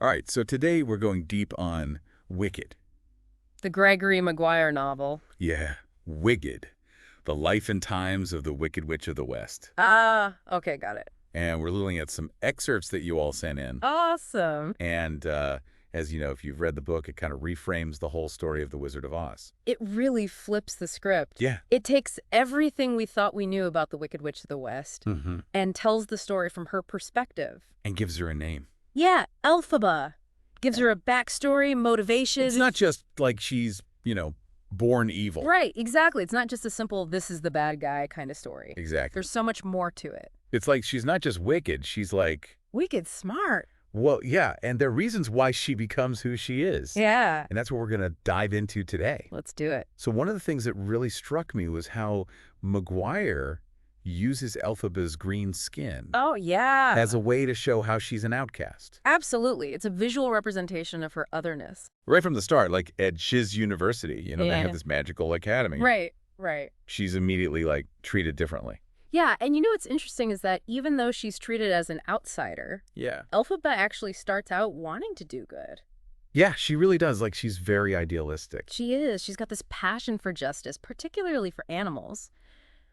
All right, so today we're going deep on Wicked. The Gregory Maguire novel. Yeah, Wicked. The life and times of the Wicked Witch of the West. Ah, okay, got it. And we're looking at some excerpts that you all sent in. Awesome. And as you know, if you've read the book, it kind of reframes the whole story of the Wizard of Oz. It really flips the script. Yeah. It takes everything we thought we knew about the Wicked Witch of the West and tells the story from her perspective. And gives her a name. Yeah, Elphaba. Gives her a backstory, motivation. It's not just like she's, born evil. Right, exactly. It's not just a simple, this is the bad guy kind of story. Exactly. There's so much more to it. It's like she's not just wicked, she's like... Wicked smart. Well, yeah, and there are reasons why she becomes who she is. Yeah. And that's what we're going to dive into today. Let's do it. So one of the things that really struck me was how Maguire uses Elphaba's green skin Oh, yeah. as a way to show how she's an outcast. Absolutely. It's a visual representation of her otherness. Right from the start, like at Shiz University, they Yeah. have this magical academy. Right, right. She's immediately treated differently. Yeah, and what's interesting is that even though she's treated as an outsider, Yeah. Elphaba actually starts out wanting to do good. Yeah, she really does. She's very idealistic. She is. She's got this passion for justice, particularly for animals,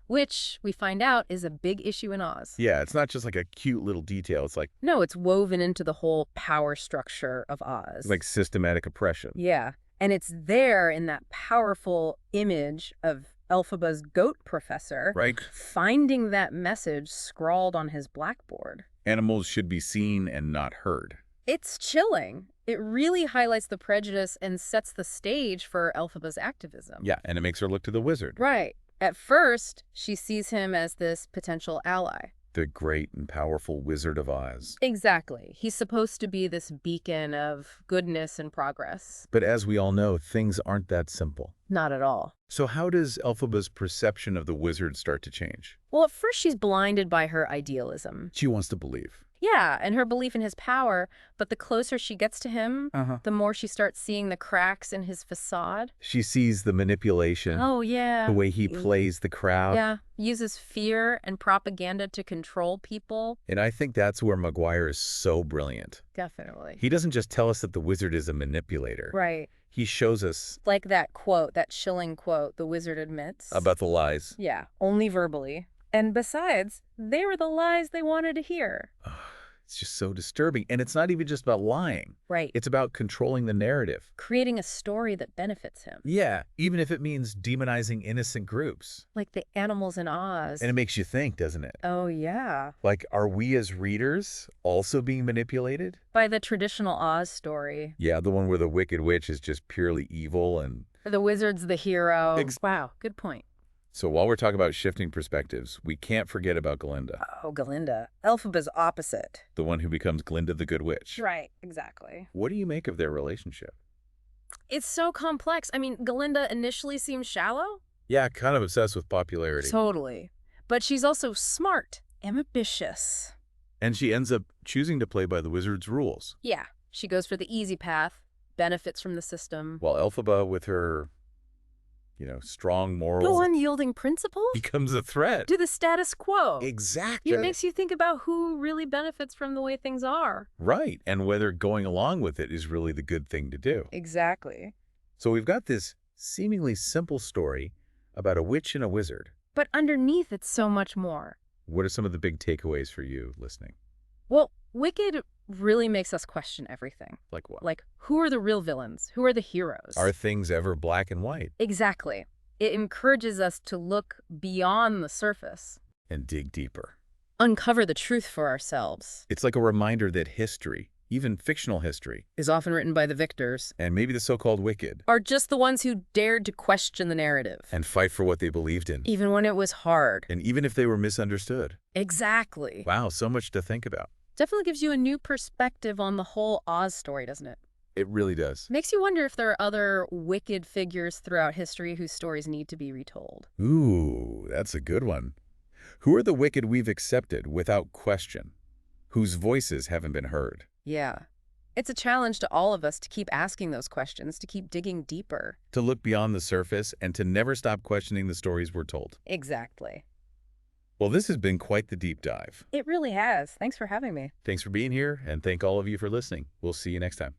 which we find out is a big issue in Oz. Yeah, it's not just like a cute little detail. It's No, it's woven into the whole power structure of Oz. like systematic oppression. Yeah, and it's there in that powerful image of Elphaba's goat professor, Right. finding that message scrawled on his blackboard. Animals should be seen and not heard. It's chilling. It really highlights the prejudice and sets the stage for Elphaba's activism. Yeah, and it makes her look to the wizard. Right. At first, she sees him as this potential ally. The great and powerful Wizard of Oz. Exactly. He's supposed to be this beacon of goodness and progress. But as we all know, things aren't that simple. Not at all. So how does Elphaba's perception of the wizard start to change? Well, at first she's blinded by her idealism. She wants to believe. Yeah, and her belief in his power, but the closer she gets to him, the more she starts seeing the cracks in his facade. She sees the manipulation, Oh, yeah. the way he plays the crowd. Yeah, uses fear and propaganda to control people. And I think that's where Maguire is so brilliant. Definitely. He doesn't just tell us that the wizard is a manipulator. Right. He shows us Like that quote, that chilling quote, the wizard admits. about the lies. Yeah, only verbally. And besides, they were the lies they wanted to hear. It's just so disturbing. And it's not even just about lying. Right. It's about controlling the narrative. Creating a story that benefits him. Yeah, even if it means demonizing innocent groups. Like the animals in Oz. And it makes you think, doesn't it? Oh, yeah. Are we as readers also being manipulated? By the traditional Oz story. Yeah, the one where the Wicked Witch is just purely evil and... The wizard's the hero. Ex- Wow, good point. So while we're talking about shifting perspectives, we can't forget about Glinda, Oh, Glinda. Elphaba's opposite. the one who becomes Glinda the Good Witch. Right, exactly. What do you make of their relationship? It's so complex. I mean, Glinda initially seems shallow. Yeah, kind of obsessed with popularity. Totally. But she's also smart, ambitious. And she ends up choosing to play by the wizard's rules, Yeah, she goes for the easy path, benefits from the system. while Elphaba, with her, strong morals, No unyielding principles becomes a threat. to the status quo. Exactly. It makes you think about who really benefits from the way things are. Right, and whether going along with it is really the good thing to do. Exactly. So we've got this seemingly simple story about a witch and a wizard. But underneath, it's so much more. What are some of the big takeaways for you listening? Well, Wicked really makes us question everything. Like what? Like, who are the real villains? Who are the heroes? Are things ever black and white? Exactly. It encourages us to look beyond the surface. And dig deeper. Uncover the truth for ourselves. It's like a reminder that history, even fictional history, Is often written by the victors. and maybe the so-called wicked, Are just the ones who dared to question the narrative. and fight for what they believed in. Even when it was hard. And even if they were misunderstood. Exactly. Wow, so much to think about. Definitely gives you a new perspective on the whole Oz story, doesn't it? It really does. Makes you wonder if there are other wicked figures throughout history whose stories need to be retold. Ooh, that's a good one. Who are the wicked we've accepted without question, whose voices haven't been heard? Yeah. It's a challenge to all of us to keep asking those questions, to keep digging deeper. To look beyond the surface and to never stop questioning the stories we're told. Exactly. Well, this has been quite the deep dive. It really has. Thanks for having me. Thanks for being here, and thank all of you for listening. We'll see you next time.